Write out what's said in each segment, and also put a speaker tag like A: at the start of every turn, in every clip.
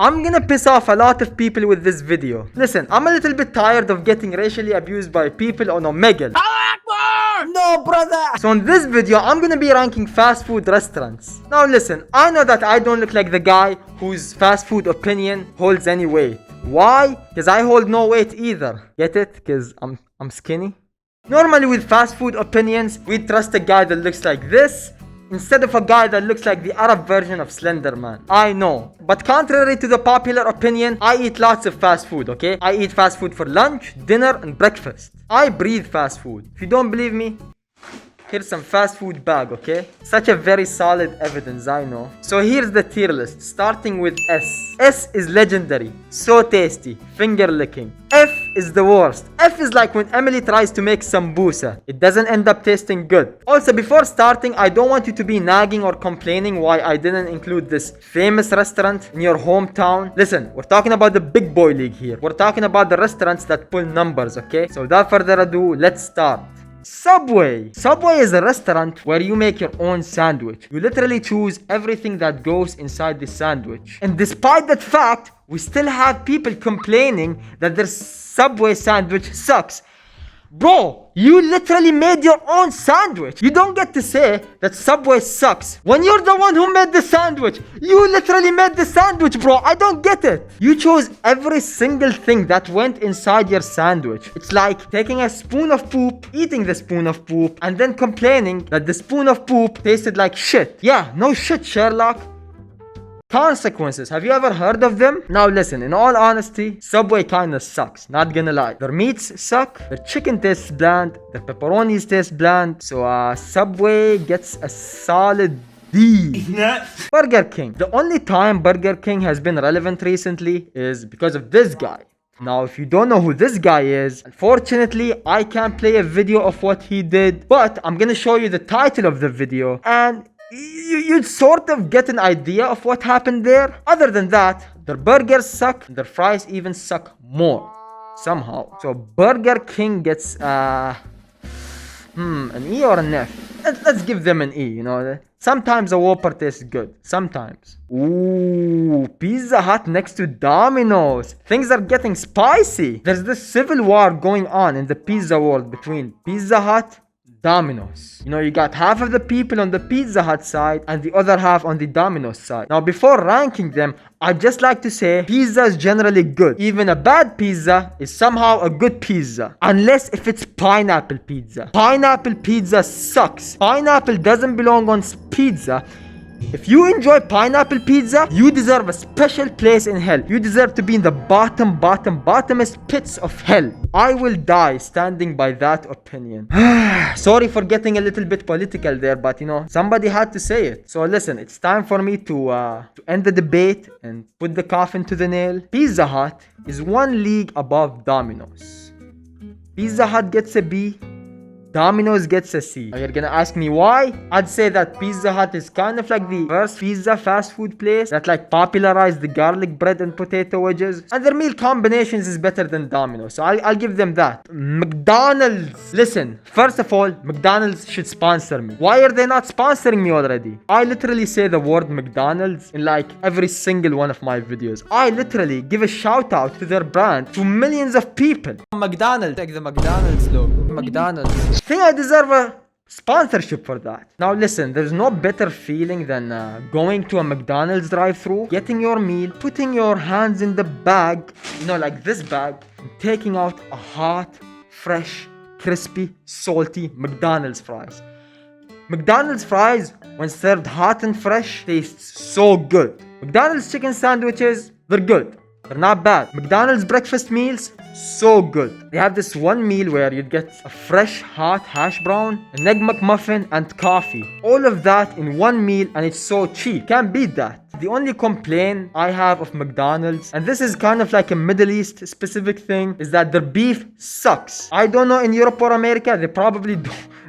A: I'm gonna piss off a lot of people with this video. Listen, I'm a little bit tired of getting racially abused by people on Omegle. No, brother! So in this video, I'm gonna be ranking fast food restaurants. Now listen, I know that I don't look like the guy whose fast food opinion holds any weight. Why? Because I hold no weight either. Get it? Because I'm skinny. Normally with fast food opinions, we trust a guy that looks like this instead of a guy that looks like the Arab version of Slender Man. I know. But contrary to the popular opinion, I eat lots of fast food, okay? I eat fast food for lunch, dinner, and breakfast. I breathe fast food. If you don't believe me, here's some fast food bag, okay? Such a very solid evidence, I know. So here's the tier list, starting with S. S is legendary, so tasty, finger licking. F is the worst. F is like when Emily tries to make sambusa. It doesn't end up tasting good. Also, before starting, I don't want you to be nagging or complaining why I didn't include this famous restaurant in your hometown. Listen, we're talking about the big boy league here. We're talking about the restaurants that pull numbers, okay? So without further ado, let's start. Subway. Subway is a restaurant where you make your own sandwich. You literally choose everything that goes inside the sandwich. And despite that fact, we still have people complaining that their Subway sandwich sucks. Bro, you literally made your own sandwich. You don't get to say that Subway sucks when you're the one who made the sandwich. You literally made the sandwich, bro. I don't get it. You chose every single thing that went inside your sandwich. It's like taking a spoon of poop, eating the spoon of poop, and then complaining that the spoon of poop tasted like shit. Yeah, no shit, Sherlock. Consequences. Have you ever heard of them? Now listen, in all honesty, Subway kinda sucks, not gonna lie. Their meats suck, their chicken tastes bland, their pepperonis taste bland, so Subway gets a solid D. Burger King. The only time Burger King has been relevant recently is because of this guy. Now, if you don't know who this guy is, unfortunately, I can't play a video of what he did, but I'm gonna show you the title of the video, and you'd sort of get an idea of what happened there. Other than that, their burgers suck, their fries even suck more, somehow. So Burger King gets, an E or an F? Let's give them an E, you know. Sometimes a Whopper tastes good, sometimes. Ooh, Pizza Hut next to Domino's. Things are getting spicy. There's this civil war going on in the pizza world between Pizza Hut, Domino's. You know, you got half of the people on the Pizza Hut side and the other half on the Domino's side. Now, before ranking them, I'd just like to say pizza is generally good. Even a bad pizza is somehow a good pizza. Unless if it's pineapple pizza. Pineapple pizza sucks. Pineapple doesn't belong on pizza. If you enjoy pineapple pizza, you deserve a special place in hell. You deserve to be in the bottomest pits of hell. I will die standing by that opinion. Sorry for getting a little bit political there, but you know, somebody had to say it. So listen, it's time for me to end the debate and put the coffin to the nail. Pizza Hut is one league above Domino's. Pizza Hut gets a B. Domino's gets a C. Now you're gonna ask me why? I'd say that Pizza Hut is kind of like the first pizza fast food place that like popularized the garlic bread and potato wedges, and their meal combinations is better than Domino's, so I'll give them that. McDonald's. Listen, first of all, McDonald's should sponsor me. Why are they not sponsoring me already? I literally say the word McDonald's in like every single one of my videos. I literally give a shout out to their brand to millions of people. McDonald's, like the McDonald's logo. McDonald's. I think I deserve a sponsorship for that. Now listen, there's no better feeling than going to a McDonald's drive-thru, getting your meal, putting your hands in the bag, you know, like this bag, and taking out a hot, fresh, crispy, salty McDonald's fries. McDonald's fries, when served hot and fresh, tastes so good. McDonald's chicken sandwiches, they're good. They're not bad. McDonald's breakfast meals, so good. They have this one meal where you'd get a fresh, hot hash brown, an egg McMuffin, and coffee. All of that in one meal, and it's so cheap. Can't beat that. The only complaint I have of McDonald's, and this is kind of like a Middle East specific thing, is that their beef sucks. I don't know in Europe or America, they probably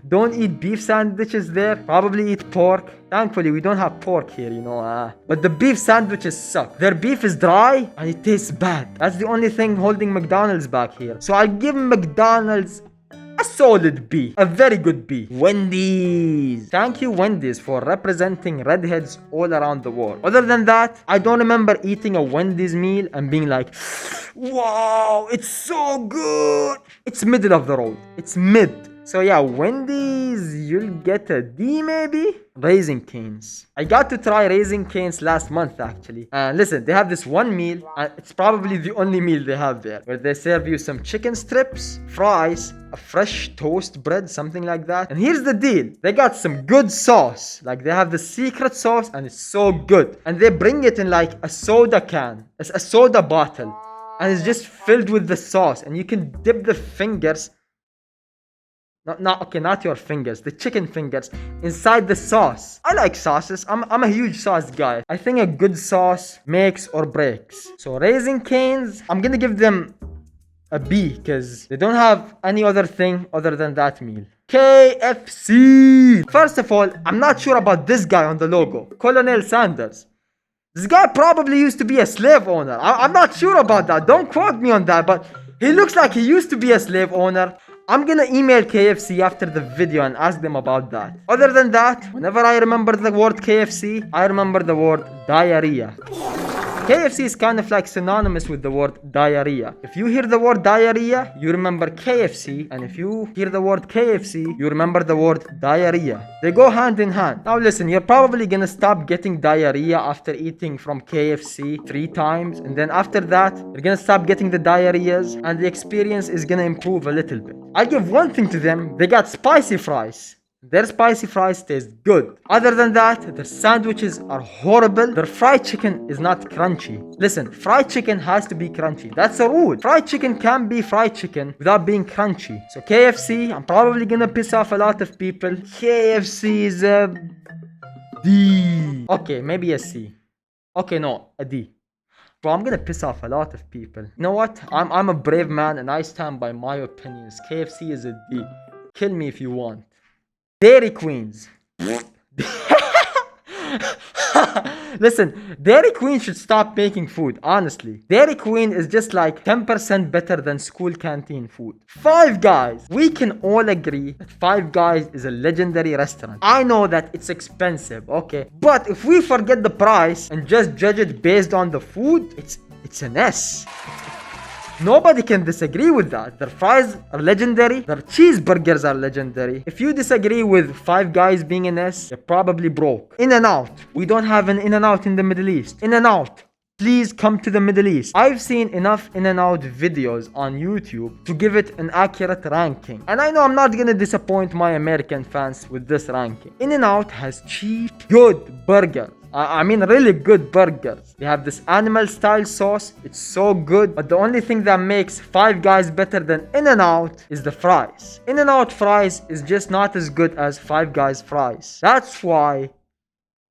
A: don't eat beef sandwiches there. Probably eat pork. Thankfully, we don't have pork here, you know. But the beef sandwiches suck. Their beef is dry and it tastes bad. That's the only thing holding McDonald's back here. So I'll give McDonald's A solid B. A very good B. Wendy's. Thank you, Wendy's, for representing redheads all around the world. Other than that, I don't remember eating a Wendy's meal and being like, wow, it's so good. It's middle of the road. It's mid. So yeah, Wendy's, you'll get a D maybe? Raising Cane's. I got to try Raising Cane's last month actually. And listen, they have this one meal, and it's probably the only meal they have there, where they serve you some chicken strips, fries, a fresh toast bread, something like that. And here's the deal. They got some good sauce. Like they have the secret sauce and it's so good. And they bring it in like a soda can, a soda bottle. And it's just filled with the sauce. And you can dip the fingers, not your fingers, the chicken fingers, inside the sauce. I like sauces. I'm a huge sauce guy. I think a good sauce makes or breaks. So Raising Cane's, I'm gonna give them a B because they don't have any other thing other than that meal. KFC. First of all, I'm not sure about this guy on the logo, Colonel Sanders. This guy probably used to be a slave owner. I'm not sure about that. Don't quote me on that, but he looks like he used to be a slave owner. I'm gonna email KFC after the video and ask them about that. Other than that, whenever I remember the word KFC, I remember the word diarrhea. KFC is kind of like synonymous with the word diarrhea. If you hear the word diarrhea, you remember KFC. And if you hear the word KFC, you remember the word diarrhea. They go hand in hand. Now listen, you're probably gonna stop getting diarrhea after eating from KFC 3 times. And then after that, you're gonna stop getting the diarrheas. And the experience is gonna improve a little bit. I'll give one thing to them. They got spicy fries. Their spicy fries taste good. Other than that, their sandwiches are horrible. Their fried chicken is not crunchy. Listen, fried chicken has to be crunchy. That's a rule. Fried chicken can be fried chicken without being crunchy. So KFC, I'm probably gonna piss off a lot of people. KFC is a D. Okay, maybe a C. Okay, no, a D. Bro, I'm gonna piss off a lot of people. You know what? I'm a brave man and I stand by my opinions. KFC is a D. Kill me if you want. Dairy Queens. Listen, Dairy Queen should stop making food, honestly. Dairy Queen is just like 10% better than school canteen food. Five Guys. We can all agree that Five Guys is a legendary restaurant. I know that it's expensive, okay? But if we forget the price and just judge it based on the food, it's an S. Nobody can disagree with that. Their fries are legendary. Their cheeseburgers are legendary. If you disagree with Five Guys being an S, you're probably broke. In-N-Out. We don't have an In-N-Out in the Middle East. In-N-Out. Please come to the Middle East. I've seen enough In-N-Out videos on YouTube to give it an accurate ranking. And I know I'm not gonna disappoint my American fans with this ranking. In-N-Out has cheap, good burgers. I mean really good burgers. They have this animal style sauce. It's so good. But the only thing that makes Five Guys better than In-N-Out is the fries. In-N-Out fries is just not as good as Five Guys fries. That's why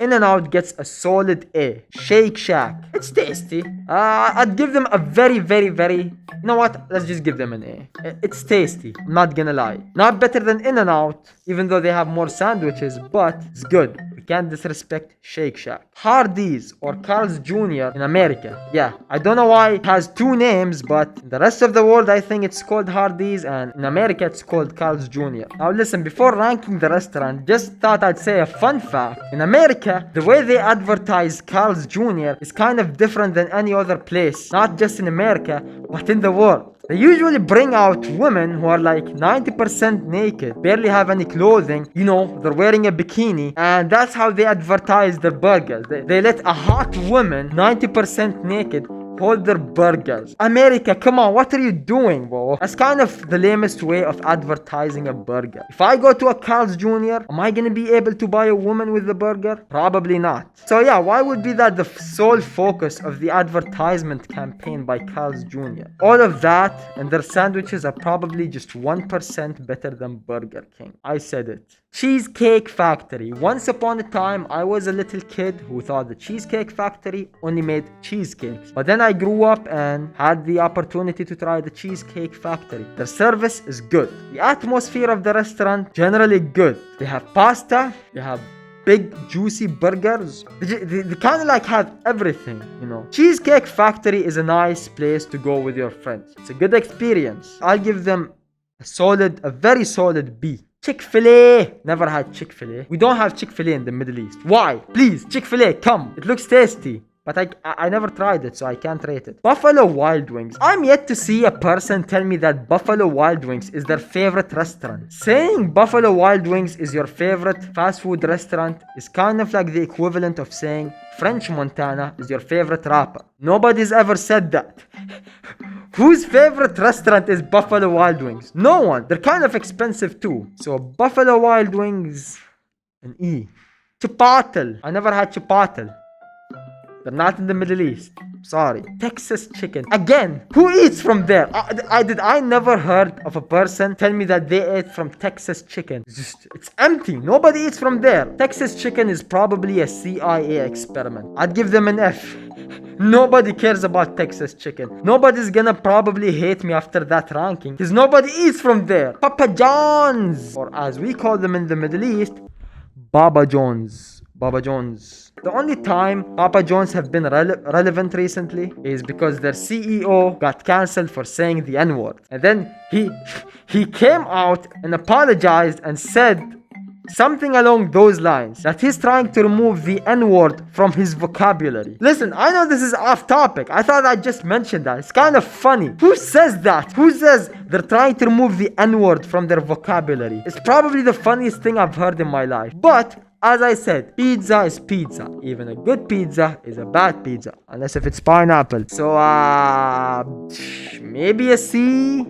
A: In-N-Out gets a solid A. Shake Shack. It's tasty. I'd give them a very, very, very... You know what? Let's just give them an A. It's tasty. I'm not gonna lie. Not better than In-N-Out, even though they have more sandwiches, but it's good. We can't disrespect Shake Shack. Hardee's or Carl's Jr. in America. Yeah, I don't know why it has 2 names, but in the rest of the world, I think it's called Hardee's, and in America, it's called Carl's Jr. Now listen, before ranking the restaurant, just thought I'd say a fun fact. In America, the way they advertise Carl's Jr. is kind of different than any other place. Not just in America, but in the world. They usually bring out women who are like 90% naked, barely have any clothing, you know, they're wearing a bikini, and that's how they advertise their burgers. They let a hot woman, 90% naked, hold their burgers. America, come on, what are you doing, bro? That's kind of the lamest way of advertising a burger. If I go to a Carl's Jr., am I gonna be able to buy a woman with the burger? Probably not. So yeah, why would be that the sole focus of the advertisement campaign by Carl's Jr.? All of that and their sandwiches are probably just 1% better than Burger King. I said it. Cheesecake Factory. Once upon a time, I was a little kid who thought the Cheesecake Factory only made cheesecakes. But then I grew up and had the opportunity to try the Cheesecake Factory. Their service is good. The atmosphere of the restaurant, generally good. They have pasta, they have big juicy burgers. They kind of like have everything, you know. Cheesecake Factory is a nice place to go with your friends. It's a good experience. I'll give them A very solid B. Chick-Fil-A. Never had Chick-Fil-A. We don't have Chick-Fil-A in the Middle East. Why? Please, Chick-Fil-A, come. It looks tasty. But I never tried it, so I can't rate it. Buffalo Wild Wings. I'm yet to see a person tell me that Buffalo Wild Wings is their favorite restaurant. Saying Buffalo Wild Wings is your favorite fast food restaurant is kind of like the equivalent of saying French Montana is your favorite rapper. Nobody's ever said that. Whose favorite restaurant is Buffalo Wild Wings? No one. They're kind of expensive too. So Buffalo Wild Wings, an E. Chipotle. I never had Chipotle. They're not in the Middle East. Sorry. Texas chicken. Again, who eats from there? I never heard of a person tell me that they ate from Texas chicken. It's empty. Nobody eats from there. Texas chicken is probably a CIA experiment. I'd give them an F. Nobody cares about Texas chicken. Nobody's gonna probably hate me after that ranking because nobody eats from there. Papa John's, or as we call them in the Middle East, Baba John's. Baba John's. The only time Papa John's have been relevant recently is because their CEO got cancelled for saying the N-word. And then he came out and apologized and said something along those lines, that he's trying to remove the N-word from his vocabulary. Listen, I know this is off topic. I thought I just mentioned that. It's kind of funny. Who says that? Who says they're trying to remove the N-word from their vocabulary? It's probably the funniest thing I've heard in my life. But as I said, pizza is pizza. Even a good pizza is a bad pizza, unless if it's pineapple. So maybe a C?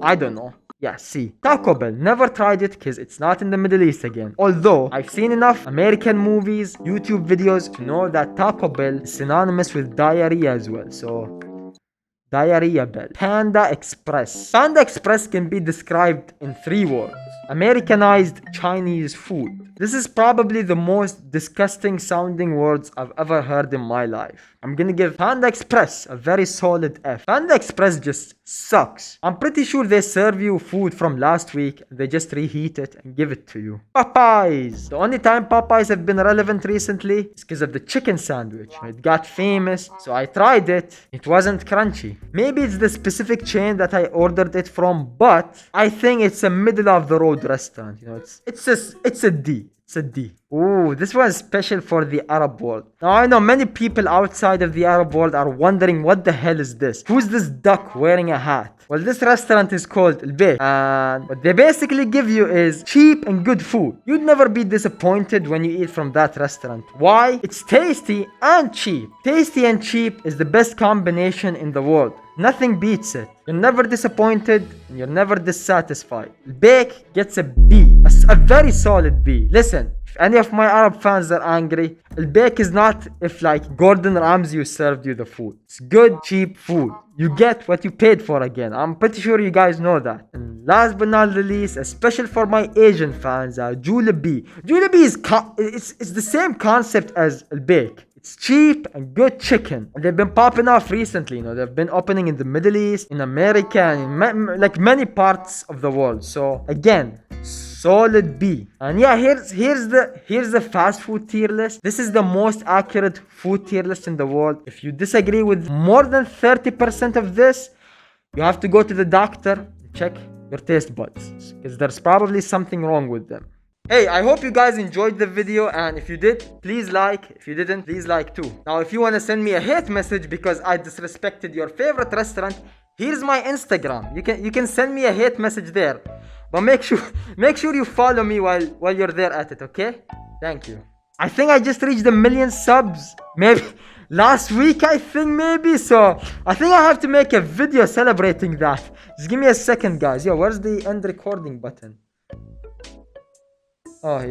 A: I don't know. Yeah, C. Taco Bell. Never tried it because it's not in the Middle East again. Although, I've seen enough American movies, YouTube videos to know that Taco Bell is synonymous with diarrhea as well. So, Diarrhea Bell. Panda Express. Panda Express can be described in 3 words. Americanized Chinese food. This is probably the most disgusting sounding words I've ever heard in my life. I'm gonna give Panda Express a very solid F. Panda Express just sucks. I'm pretty sure they serve you food from last week and they just reheat it and give it to you. Popeyes. The only time Popeyes have been relevant recently is because of the chicken sandwich. It got famous, so I tried it. It wasn't crunchy. Maybe it's the specific chain that I ordered it from, but I think it's a middle of the road restaurant. You know, it's a D. It's a D. Ooh, this was special for the Arab world. Now I know many people outside of the Arab world are wondering what the hell is this? Who's this duck wearing a hat? Well, this restaurant is called Al Bayt, and what they basically give you is cheap and good food. You'd never be disappointed when you eat from that restaurant. Why? It's tasty and cheap. Tasty and cheap is the best combination in the world. Nothing beats it. You're never disappointed and you're never dissatisfied. Al Bayt gets a B, a very solid B. Listen, if any of my Arab fans are angry, Al Bayt is not if like Gordon Ramsay served you the food. It's good, cheap food. You get what you paid for again. I'm pretty sure you guys know that. And last but not the least, especially for my Asian fans, Jollibee. Jollibee is it's the same concept as Al Bayt. It's cheap and good chicken. And they've been popping off recently. You know, they've been opening in the Middle East, in America, and in like many parts of the world. So again, solid B. And yeah, here's the fast food tier list. This is the most accurate food tier list in the world. If you disagree with more than 30% of this, you have to go to the doctor and check your taste buds, because there's probably something wrong with them. Hey, I hope you guys enjoyed the video, and if you did, please like. If you didn't, please like too. Now, if you want to send me a hate message because I disrespected your favorite restaurant, here's my Instagram. You can send me a hate message there. But make sure you follow me while you're there at it, okay? Thank you. I think I just reached 1 million subs. Maybe last week, I think maybe. So I think I have to make a video celebrating that. Just give me a second, guys. Yo, where's the end recording button? Oh, yeah.